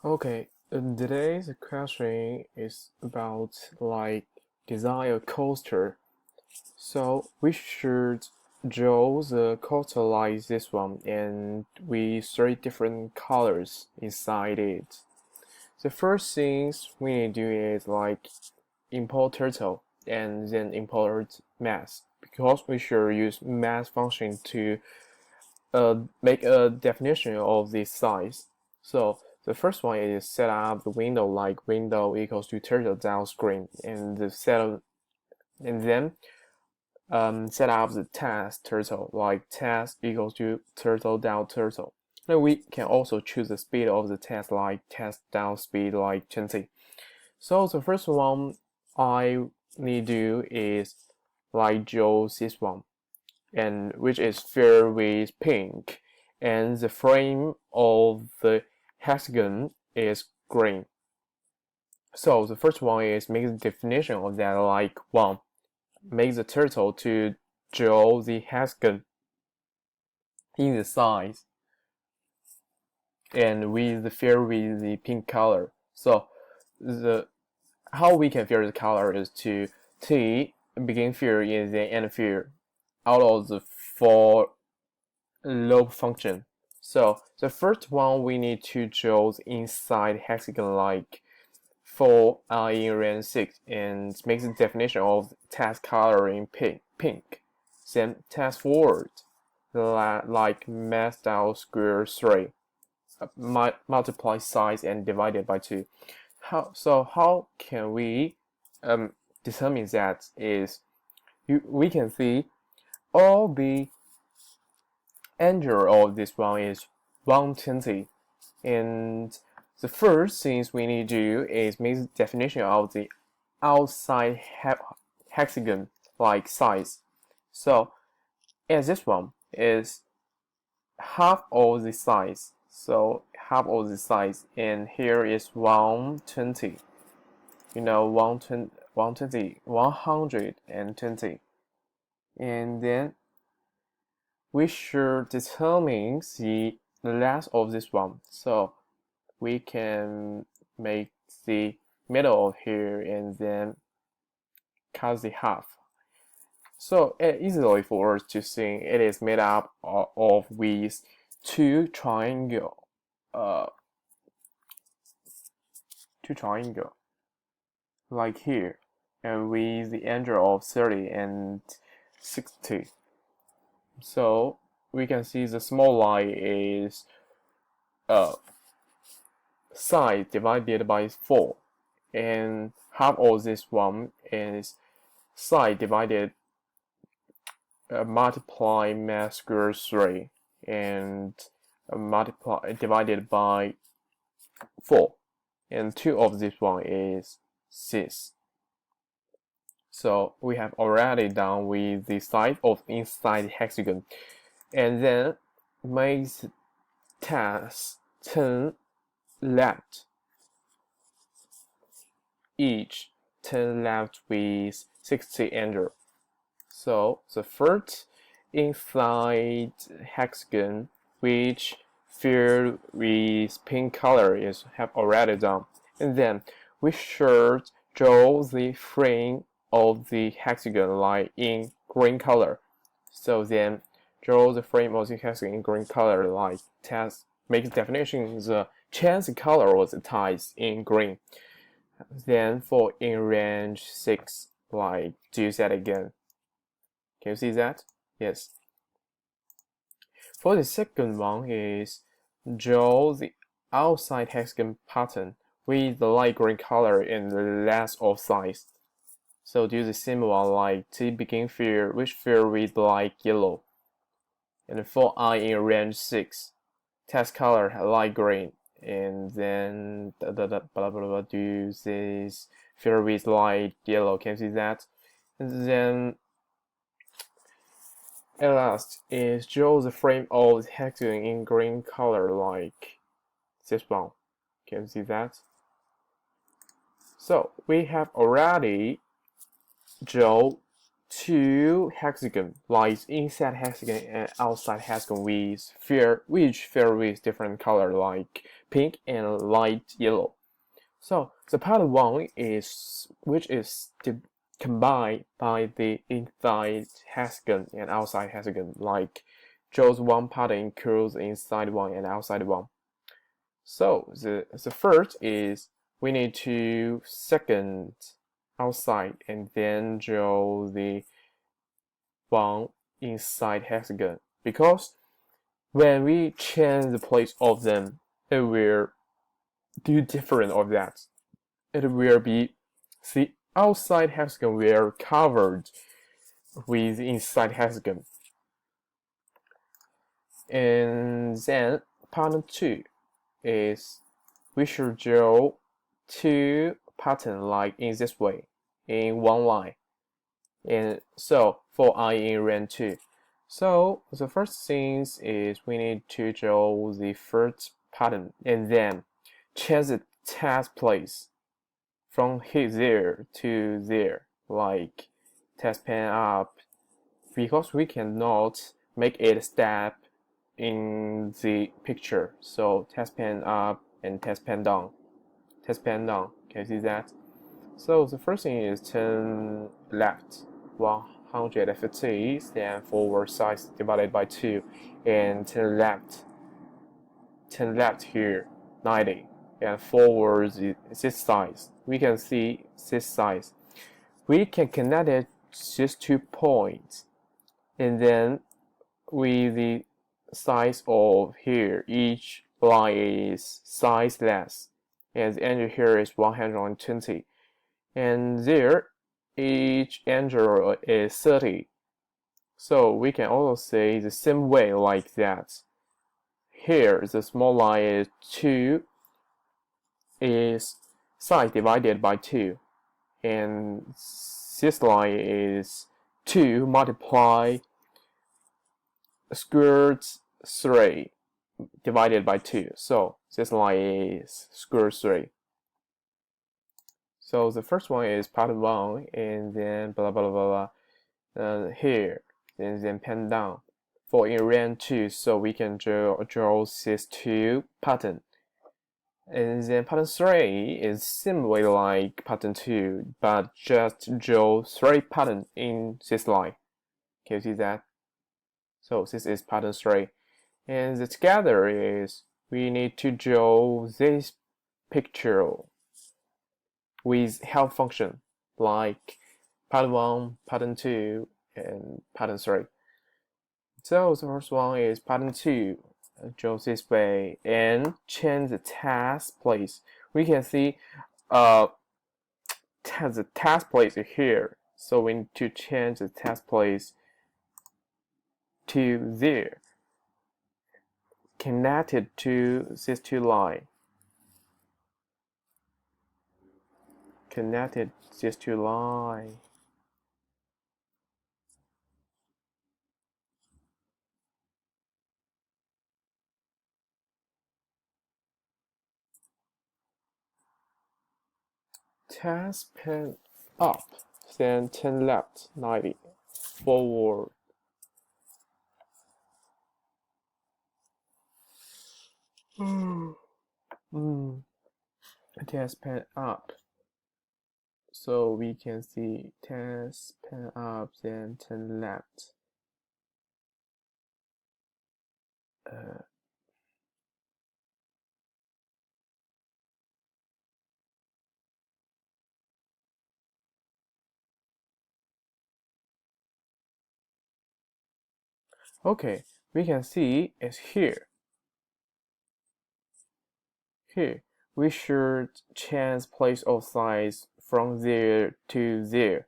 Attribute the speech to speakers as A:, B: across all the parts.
A: Okay, today's question is about design a coaster. So we should draw the coaster like this one, and we three different colors inside it. The first things we need to do is import turtle and then import mass because we should use mass function to make a definition of this size. So the first one is set up the window like window equals to turtle down screen, and then set up the test turtle like test equals to turtle down turtle. Then we can also choose the speed of the test like test down speed like 20. So the first one I need to do is like draw this one, and which is filled with pink, and the frame of the hexagon is green. So the first one is make the definition of that like one. Make the turtle to draw the hexagon in the size and with the fill with the pink color. So the how we can fill the color is to T begin fill and then end fill out of the four loop function. So the first one we need to draw inside hexagon like 4 in range 6 and make the definition of test color in pink. Then test forward like math style square 3 multiply size and divided by 2. How can we determine that is we can see all the angle of this one is 120, and the first things we need to do is make the definition of the outside hexagon like size. So as this one is half of the size, so half of the size, and here is 120, 120, 120, and then we should determine the length of this one. So we can make the middle of here and then cut the half. So it's easily for us to see it is made up of with two triangle, uh, two triangle like here, and with the angle of 30 and 60. So we can see the small line is side divided by 4, and half of this one is side divided multiply mass square 3 and multiply divided by 4, and 2 of this one is 6. So we have already done with the side of inside hexagon, and then make test 10 left, each 10 left with 60 enter. So the first inside hexagon which filled with pink color is have already done, and then we should draw the frame of the hexagon like in green color. So then draw the frame of the hexagon in green color like test make the definition the change color of the ties in green. Then for in range 6 like do that again. Can you see that? Yes. For the second one is draw the outside hexagon pattern with the light green color and the less of size. So do the same one like T begin fill which fill with light yellow. And for I in range 6, test color light green, and then blah blah blah do this fill with light yellow. Can you see that? And then at last is draw the frame of the hexagon in green color like this one. Can you see that? So we have already draw two hexagon, like inside hexagon and outside hexagon which fill with different color like pink and light yellow. So the pattern one is which is combined by the inside hexagon and outside hexagon, like Joe's one pattern includes inside one and outside one. So the first is we need to second outside and then draw the one inside hexagon, because when we change the place of them, it will do different of that. It will be the outside hexagon will covered with inside hexagon. And then pattern 2 is we should draw two patterns like in this way, in one line. And so for I in round 2. So the first thing is we need to draw the first pattern and then change the test place from here to there, like test pen up, because we cannot make it step in the picture. So test pen up and test pen down. Test pen down. Can you see that? So the first thing is turn left 150, then forward size divided by 2, and turn left here 90, and forward this size. We can see this size. We can connect it these 2 points, and then with the size of here, each line is size less, and the angle here is 120, and there each angle is 30. So we can also say the same way like that. Here the small line is 2 is size divided by 2, and this line is 2 multiply square root 3 divided by 2. So this line is square root 3. So the first one is pattern 1, and then blah blah blah blah here, and then pen down. For in round 2, so we can draw these 2 pattern. And then pattern 3 is similarly like pattern 2, but just draw 3 pattern in this line. Can you see that? So this is pattern 3. And the together is we need to draw this picture with help function like pattern 1, pattern 2, and pattern 3. So the first one is pattern 2. Draw this way and change the task place. We can see the task place here. So we need to change the task place to there, connected to these 2 lines. Connected these 2 lines. Test pen up, then turn left 90, forward. Test pen up. So we can see test pen up, then turn left. Okay, we can see it's here. Here, we should change place of size from there to there,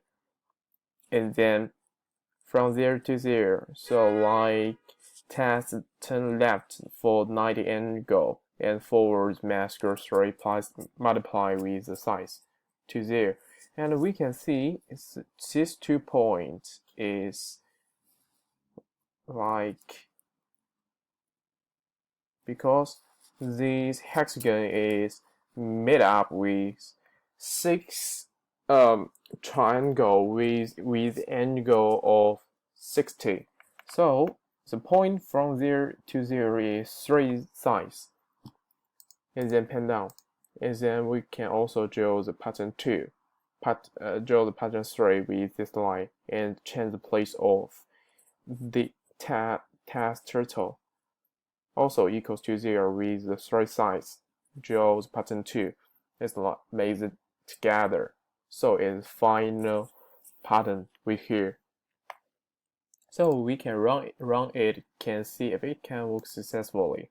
A: and then from there to there. So like test turn left for 90 angle, and forward mask 3 plus multiply with the size to there. And we can see these 2 points is like, because this hexagon is made up with 6 triangle with angle of 60. So the point from there to there is 3 sides. And then pen down. And then we can also draw the pattern 2. Draw the pattern 3 with this line and change the place of the test turtle. Also equals to 0 with the 3 sides. Draw the pattern 2. It's not made it together. So it's final pattern with here. So we can run it, can see if it can work successfully.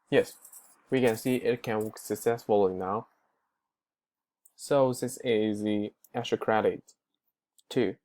A: Yes, we can see it can work successfully now. So this is the extra credit 2.